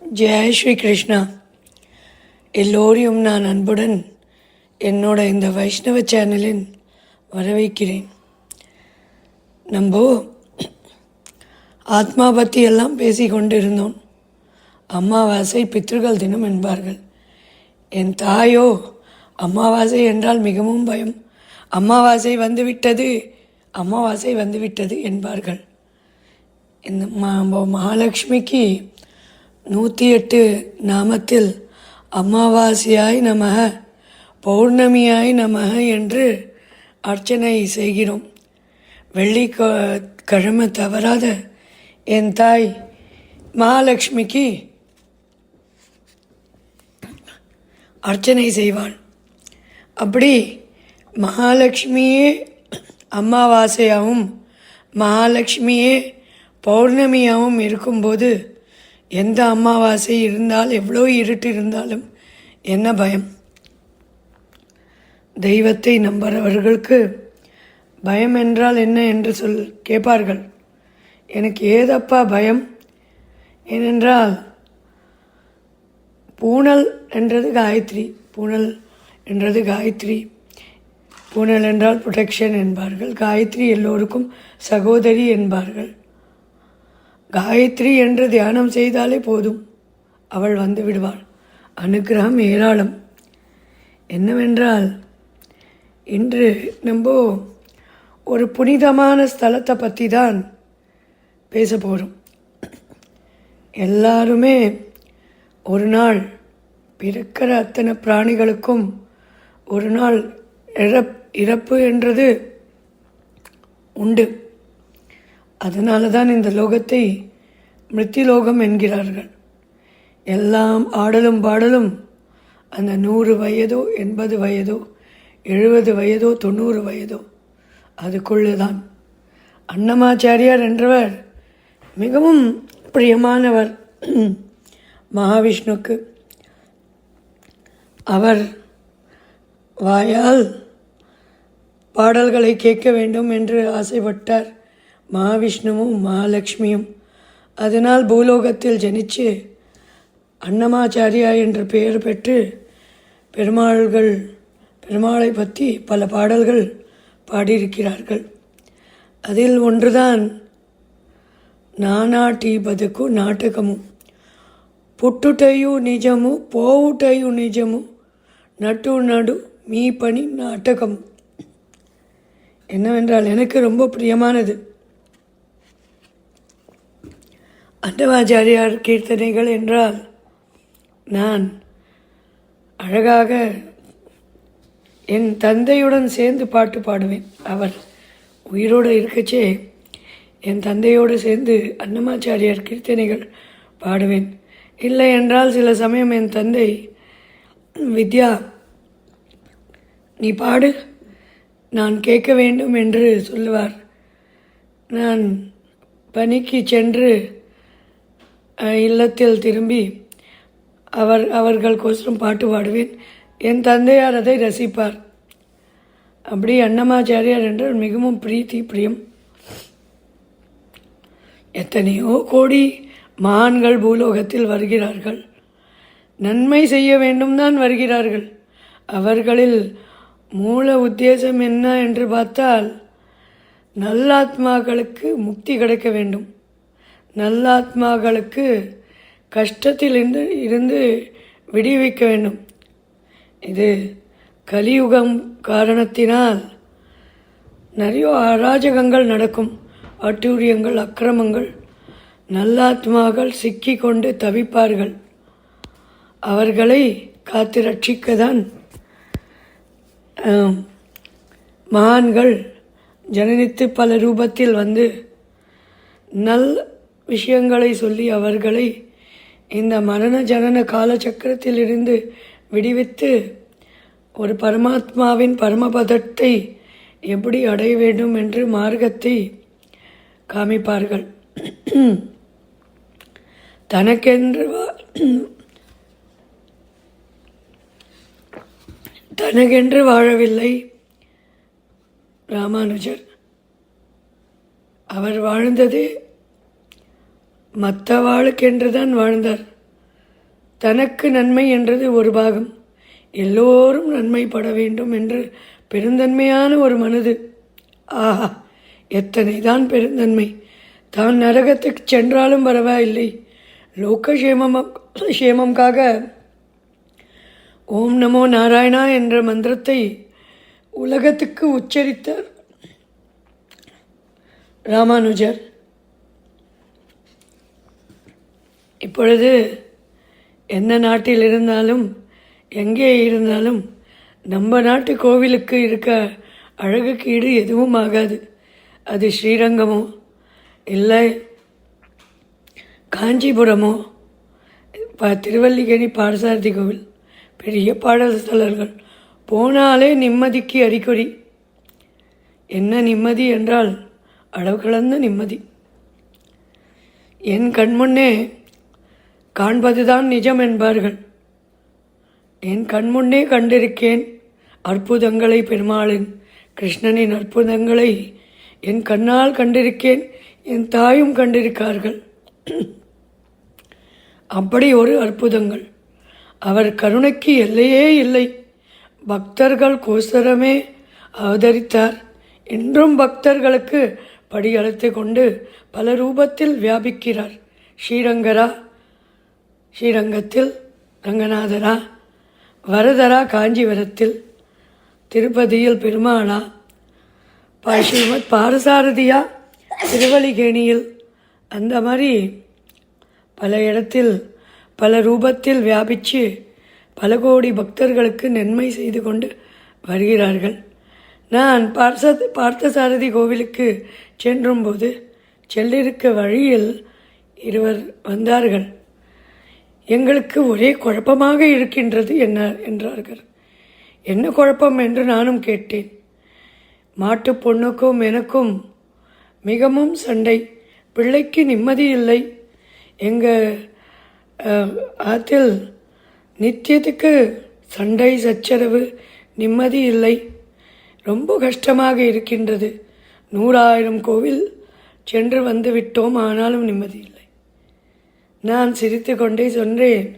ஜெய் ஸ்ரீ கிருஷ்ணா. எல்லோரையும் நான் அன்புடன் என்னோட இந்த வைஷ்ணவ சேனலில் வரவேற்கிறேன். நம்ம ஆத்மா பற்றி எல்லாம் பேசி கொண்டிருந்தோம். அமாவாசை பித்ருகள் தினம் என்பார்கள். என் தாயோ அமாவாசை என்றால் மிகவும் பயம். அமாவாசை வந்துவிட்டது, அமாவாசை வந்துவிட்டது என்பார்கள். இந்த மகாலட்சுமிக்கு 108 நாமத்தில் அமாவாசையாய் நமக, பௌர்ணமியாய் நமக என்று அர்ச்சனை செய்கிறோம். வெள்ளிக்கிழமை தவறாத என் தாய் மகாலட்சுமிக்கு அர்ச்சனை செய்வாள். அப்படி மகாலட்சுமியே அமாவாசையாகவும் மகாலட்சுமியே பௌர்ணமியாகவும் இருக்கும்போது எந்த அமாவாசை இருந்தால் எவ்வளோ இருட்டு இருந்தாலும் என்ன பயம்? தெய்வத்தை நம்புறவர்களுக்கு பயம் என்றால் என்ன என்று கேட்பார்கள். எனக்கு ஏதப்பா பயம்? ஏனென்றால் பூனல் என்றது காயத்ரி, பூனல் என்றது காயத்ரி, பூனல் என்றால் ப்ரொடெக்ஷன் என்பார்கள். காயத்ரி எல்லோருக்கும் சகோதரி என்பார்கள். காயத்ரி என்று தியானம் செய்தாலே போதும், அவள் வந்து விடுவாள். அனுக்கிரகம் ஏராளம். என்னவென்றால் இன்று நம்ம ஒரு புனிதமான ஸ்தலத்தை பற்றி தான் பேச போகிறோம். எல்லாருமே ஒரு நாள், பிறக்கிற அத்தனை பிராணிகளுக்கும் ஒரு நாள் இறப்பு என்றது உண்டு. அதனால தான் இந்த லோகத்தை மிருத்திலோகம் என்கிறார்கள். எல்லாம் ஆடலும் பாடலும் அந்த 100 வயதோ 80 வயதோ 70 வயதோ 90 வயதோ அதுக்குள்ளே தான். அன்னமாச்சாரியார் என்றவர் மிகவும் பிரியமானவர் மகாவிஷ்ணுக்கு. அவர் வாயால் பாடல்களை கேட்க வேண்டும் என்று ஆசைப்பட்டார் மகாவிஷ்ணுவும் மகாலட்சுமியும். அதனால் பூலோகத்தில் ஜனித்து அன்னமாச்சாரியா என்ற பெயர் பெற்று பெருமாளை பற்றி பல பாடல்கள் பாடியிருக்கிறார்கள். அதில் ஒன்றுதான் நானாட்டி பதுக்கு நாடகமு, புட்டுட்டையு நிஜமு போவுட்டையு நிஜமு, நட்டு நடு மீ பணி நாடகம். என்னவென்றால் எனக்கு ரொம்ப பிரியமானது அன்னமாச்சாரியார் கீர்த்தனைகள் என்றால் நான் அழகாக என் தந்தையுடன் சேர்ந்து பாட்டு பாடுவேன். அவர் உயிரோடு இருக்கச்சே என் தந்தையோடு சேர்ந்து அன்னமாச்சாரியார் கீர்த்தனைகள் பாடுவேன். இல்லை என்றால் சில சமயம் என் தந்தை, வித்யா நீ பாடு, நான் கேட்க வேண்டும் என்று சொல்லுவார். நான் பணிக்கு சென்று இல்லத்தில் திரும்பி அவர்களுக்கோசரம் பாட்டு பாடுவேன். என் தந்தையார் அதை ரசிப்பார். அப்படி அன்னமாச்சாரியார் என்றால் மிகவும் பிரியம். எத்தனையோ கோடி மகான்கள் பூலோகத்தில் வருகிறார்கள், நன்மை செய்ய வேண்டும் தான் வருகிறார்கள். அவர்களில் மூல உத்தேசம் என்ன என்று பார்த்தால் நல்லாத்மாக்களுக்கு முக்தி கிடைக்க வேண்டும், நல்லாத்மாக்களுக்கு கஷ்டத்தில் இருந்து விடுவிக்க வேண்டும். இது கலியுகம் காரணத்தினால் நிறைய அராஜகங்கள் நடக்கும், அட்டூழியங்கள், அக்கிரமங்கள். நல்லாத்மாக்கள் சிக்கி கொண்டு தவிப்பார்கள். அவர்களை காத்து ரட்சிக்கத்தான் மகான்கள் ஜனனித்து பல ரூபத்தில் வந்து நல் விஷயங்களை சொல்லி அவர்களை இந்த மரண ஜனன காலச்சக்கரத்தில் இருந்து விடுவித்து ஒரு பரமாத்மாவின் பரமபதத்தை எப்படி அடைய வேண்டும் என்று மார்க்கத்தை காமிப்பார்கள். தனக்கென்று வாழவில்லை ராமானுஜர். அவர் வாழ்ந்தது மற்றவாளுக்கென்று தான் வாழ்ந்தார். தனக்கு நன்மை என்றது ஒரு பாகம், எல்லோரும் நன்மைப்பட வேண்டும் என்று பெருந்தன்மையான ஒரு மனது. ஆஹா, எத்தனை தான் பெருந்தன்மை! தான் நரகத்துக்கு சென்றாலும் பரவாயில்லை, லோகக்ஷேமம்காக ஓம் நமோ நாராயணா என்ற மந்திரத்தை உலகத்துக்கு உச்சரித்தார் ராமானுஜர். இப்பொழுது எந்த நாட்டில் இருந்தாலும் எங்கே இருந்தாலும் நம்ம நாட்டு கோவிலுக்கு இருக்க அழகுக்கு ஈடு எதுவும் ஆகாது. அது ஸ்ரீரங்கமோ இல்லை காஞ்சிபுரமோ திருவல்லிக்கேணி பாடசாரதி கோவில், பெரிய பாடஸ்தலர்கள் போனாலே நிம்மதிக்கு அறிகுறி. என்ன நிம்மதி என்றால் அளவு கலந்த நிம்மதி. என் கண்முன்னே காண்பதுதான் நிஜம் என்பார்கள். என் கண்முன்னே கண்டிருக்கேன் அற்புதங்களை, பெருமாளின் கிருஷ்ணனின் அற்புதங்களை என் கண்ணால் கண்டிருக்கேன், என் தாயும் கண்டிருக்கார்கள். அப்படி ஒரு அற்புதங்கள். அவர் கருணைக்கு எல்லையே இல்லை. பக்தர்கள் கோசரமே அவதரித்தார். இன்றும் பக்தர்களுக்கு படியெடுத்து கொண்டு பல ரூபத்தில் வியாபிக்கிறார். ஸ்ரீரங்கத்தில் ரங்கநாதரா, வரதரா காஞ்சிபுரத்தில், திருப்பதியில் பெருமாளா, ஸ்ரீமத் பாரசாரதியா திருவல்லிக்கேணியில், அந்த மாதிரி பல இடத்தில் பல ரூபத்தில் வியாபித்து பல கோடி பக்தர்களுக்கு நன்மை செய்து கொண்டு வருகிறார்கள். நான் பார்த்தசாரதி கோவிலுக்கு சென்றும்போது செல்லிருக்க வழியில் இருவர் வந்தார்கள். எங்களுக்கு ஒரே குழப்பமாக இருக்கின்றது என்றார்கள். என்ன குழப்பம் என்று நானும் கேட்டேன். மாட்டு பொண்ணுக்கும் எனக்கும் மிகவும் சண்டை, பிள்ளைக்கு நிம்மதி இல்லை. எங்கள் ஆற்றில் நித்தியத்துக்கு சண்டை சச்சரவு, நிம்மதி இல்லை, ரொம்ப கஷ்டமாக இருக்கின்றது. 100,000 கோவில் சென்று வந்து விட்டோம், ஆனாலும் நிம்மதி இல்லை. நான் சிரித்து கொண்டே சொன்னேன்,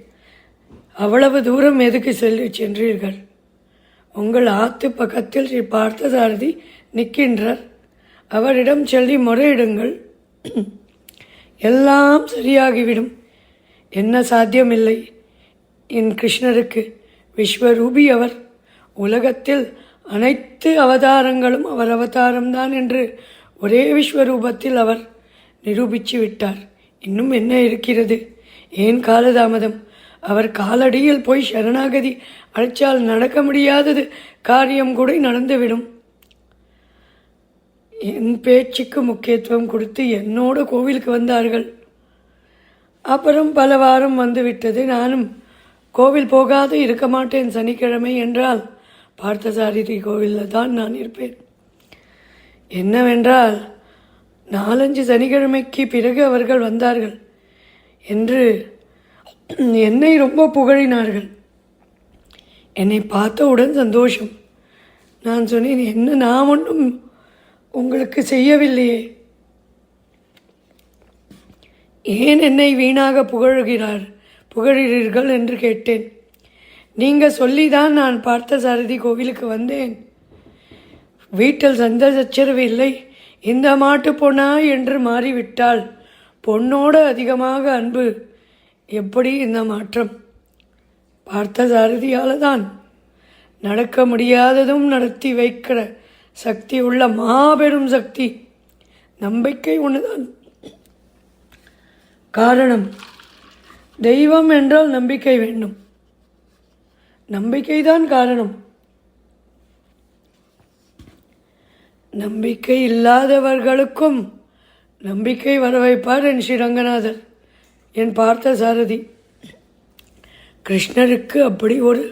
அவ்வளவு தூரம் எதுக்கு சென்றீர்கள்? உங்கள் ஆத்து பக்கத்தில் ஸ்ரீ பார்த்தசாரதி நிற்கின்றார், அவரிடம் சொல்லி முறையிடுங்கள், எல்லாம் சரியாகிவிடும். என்ன சாத்தியமில்லை என் கிருஷ்ணருக்கு? விஸ்வரூபி அவர். உலகத்தில் அனைத்து அவதாரங்களும் அவர் அவதாரம்தான் என்று ஒரே விஸ்வரூபத்தில் அவர் நிரூபித்து விட்டார். இன்னும் என்ன இருக்கிறது? ஏன் காலதாமதம்? அவர் காலடியில் போய் சரணாகதி அழைச்சால் நடக்க முடியாதது காரியம் கூட நடந்துவிடும். என் பேச்சுக்கு முக்கியத்துவம் கொடுத்து என்னோட கோவிலுக்கு வந்தார்கள். அப்புறம் பல வாரம் வந்துவிட்டது. நானும் கோவில் போகாது இருக்க மாட்டேன். சனிக்கிழமை என்றால் பார்த்தசாரதி கோவிலில் தான் நான் இருப்பேன். என்னவென்றால் 4-5 சனிக்கிழமைக்கு பிறகு அவர்கள் வந்தார்கள் என்று என்னை ரொம்ப புகழினார்கள். என்னை பார்த்தவுடன் சந்தோஷம். நான் சொன்னேன், என்ன நான் ஒன்றும் உங்களுக்கு செய்யவில்லையே, ஏன் என்னை வீணாக புகழ்கிறீர்கள் என்று கேட்டேன். நீங்கள் சொல்லிதான் நான் பார்த்தசாரதி கோவிலுக்கு வந்தேன். வீட்டில் சண்டை சச்சரவு இல்லை, இந்த மாட்டு பொண்ணா என்று மாறிவிட்டால் பொண்ணோடு அதிகமாக அன்பு. எப்படி இந்த மாற்றம்? பார்த்தசாரதியால் தான். நடக்க முடியாததும் நடத்தி வைக்கிற சக்தி உள்ள மாபெரும் சக்தி. நம்பிக்கை ஒன்றுதான் காரணம். தெய்வம் என்றால் நம்பிக்கை வேண்டும், நம்பிக்கைதான் காரணம். நம்பிக்கை இல்லாதவர்களுக்கும் நம்பிக்கை வர வைப்பார் என் ஸ்ரீரங்கநாதர், என் பார்த்தசாரதி. கிருஷ்ணருக்கு அப்படி ஒரு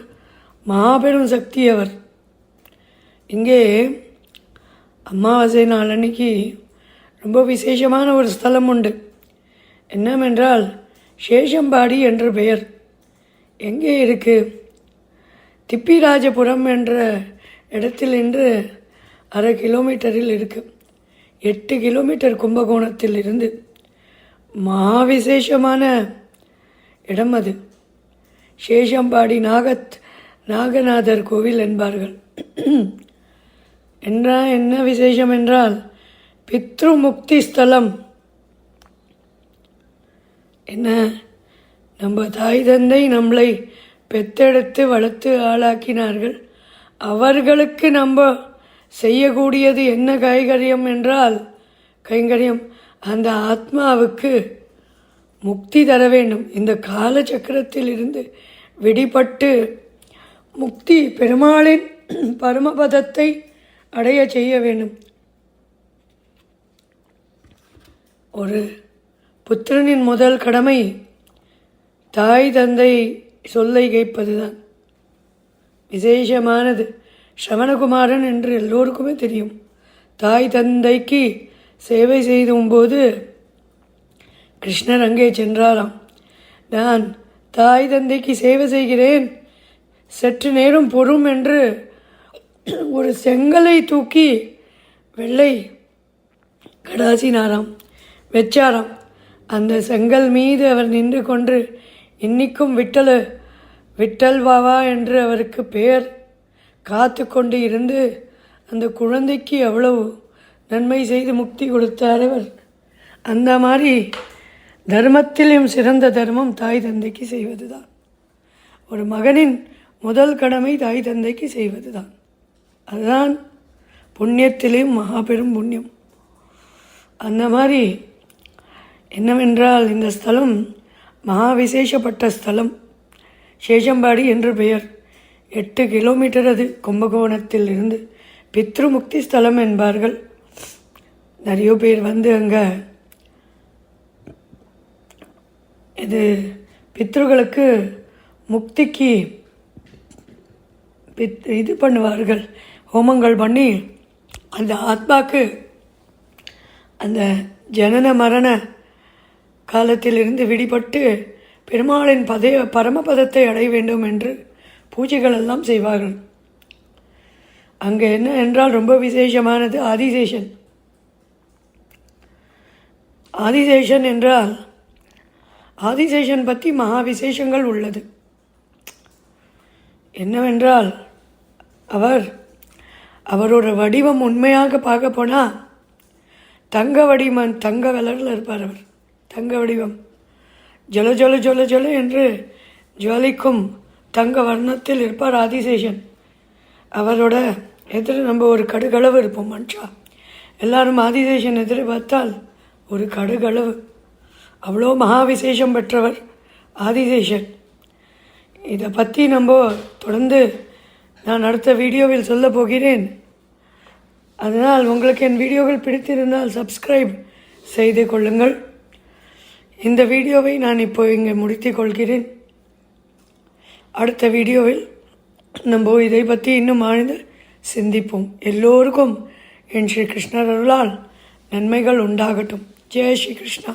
மாபெரும் சக்தி அவர். இங்கே அமாவாசை நாள் அன்னைக்கு ரொம்ப விசேஷமான ஒரு ஸ்தலம் உண்டு. என்னவென்றால் சேஷம்பாடி என்ற பெயர். எங்கே இருக்கு? திப்பிராஜபுரம் என்ற இடத்தில் இன்று 1/2 கிலோமீட்டரில் இருக்கு. 8 கிலோமீட்டர் கும்பகோணத்தில் இருந்து. மாவிசேஷமான இடம் அது. சேஷம்பாடி நாகநாதர் கோவில் என்பார்கள். என்ன விசேஷம் என்றால் பித்ரு முக்தி ஸ்தலம். என்ன, நம்ம தாய் தந்தை நம்மளை பெத்தெடுத்து வளர்த்து ஆளாக்கினார்கள். அவர்களுக்கு நம்ம செய்யக்கூடியது என்ன கைங்கரியம் அந்த ஆத்மாவுக்கு முக்தி தர வேண்டும். இந்த கால சக்கரத்தில் இருந்து விடுபட்டு முக்தி பெருமாளின் பரமபதத்தை அடைய செய்ய வேண்டும். ஒரு புத்திரனின் முதல் கடமை தாய் தந்தை சொல்லை கேட்பதுதான். விசேஷமானது. ஸ்ரவணகுமாரன் என்று எல்லோருக்குமே தெரியும். தாய் தந்தைக்கு சேவை செய்தும்போது கிருஷ்ணர் அங்கே சென்றாராம். நான் தாய் தந்தைக்கு சேவை செய்கிறேன், சற்று நேரம் பொறும் என்று ஒரு செங்கலை தூக்கி வெள்ளை கடாசினாராம், வச்சாராம். அந்த செங்கல் மீது அவர் நின்று கொண்டு இன்னிக்கும் விட்டல் வாவா என்று அவருக்கு பெயர் காத்து கொண்டு இருந்து அந்த குழந்தைக்கு அவ்வளவு நன்மை செய்து முக்தி கொடுத்தார் அவர். அந்த மாதிரி தர்மத்திலும் சிறந்த தர்மம் தாய் தந்தைக்கு செய்வது தான். ஒரு மகனின் முதல் கடமை தாய் தந்தைக்கு செய்வது தான். அதுதான் புண்ணியத்திலேயும் மகாபெரும் புண்ணியம். அந்த மாதிரி என்னவென்றால் இந்த ஸ்தலம் மகா விசேஷப்பட்ட ஸ்தலம். சேஷம்பாடி என்று பெயர். 8 கிலோமீட்டர் அது கும்பகோணத்தில் இருந்து. பித்ருமுக்தி ஸ்தலம் என்பார்கள். நிறைய பேர் வந்து அங்கே பித்ருகளுக்கு முக்திக்கு இது பண்ணுவார்கள், ஹோமங்கள் பண்ணி அந்த ஆத்மாக்கு அந்த ஜனன மரண காலத்திலிருந்து விடுபட்டு பெருமாளின் பரமபதத்தை அடைய வேண்டும் என்று பூஜைகள் எல்லாம் செய்வார்கள். அங்கே என்ன என்றால் ரொம்ப விசேஷமானது ஆதிசேஷன். ஆதிசேஷன் என்றால் ஆதிசேஷன் பற்றி மகா விசேஷங்கள் உள்ளது. என்னவென்றால் அவரோட வடிவம் உண்மையாக பார்க்க போனால் தங்க வடிவம், தங்க கலரில் இருப்பார். அவர் தங்க வடிவம், ஜொல ஜொல ஜொல ஜொல என்று ஜுவலிக்கும் தங்க வர்ணத்தில் இருப்பார் ஆதிசேஷன். அவரோட எதிர நம்ம ஒரு கடுகளவு இருப்போம் மனுஷா. எல்லாரும் ஆதிசேஷன் எதிர பார்த்தால் ஒரு கடுகளவு. அவ்வளோ மகாவிசேஷம் பெற்றவர் ஆதிசேஷன். இதை பற்றி நம்ம தொடர்ந்து நான் அடுத்த வீடியோவில் சொல்ல போகிறேன். அதனால் உங்களுக்கு என் வீடியோகள் பிடித்திருந்தால் சப்ஸ்கிரைப் செய்து கொள்ளுங்கள். இந்த வீடியோவை நான் இப்போ இங்கே முடித்து கொள்கிறேன். அடுத்த வீடியோவில் நம்ம இதை பற்றி இன்னும் ஆழ்ந்து சிந்திப்போம். எல்லோருக்கும் என் ஸ்ரீ கிருஷ்ணர் அருளால் நன்மைகள் உண்டாகட்டும். ஜெய் ஸ்ரீ கிருஷ்ணா.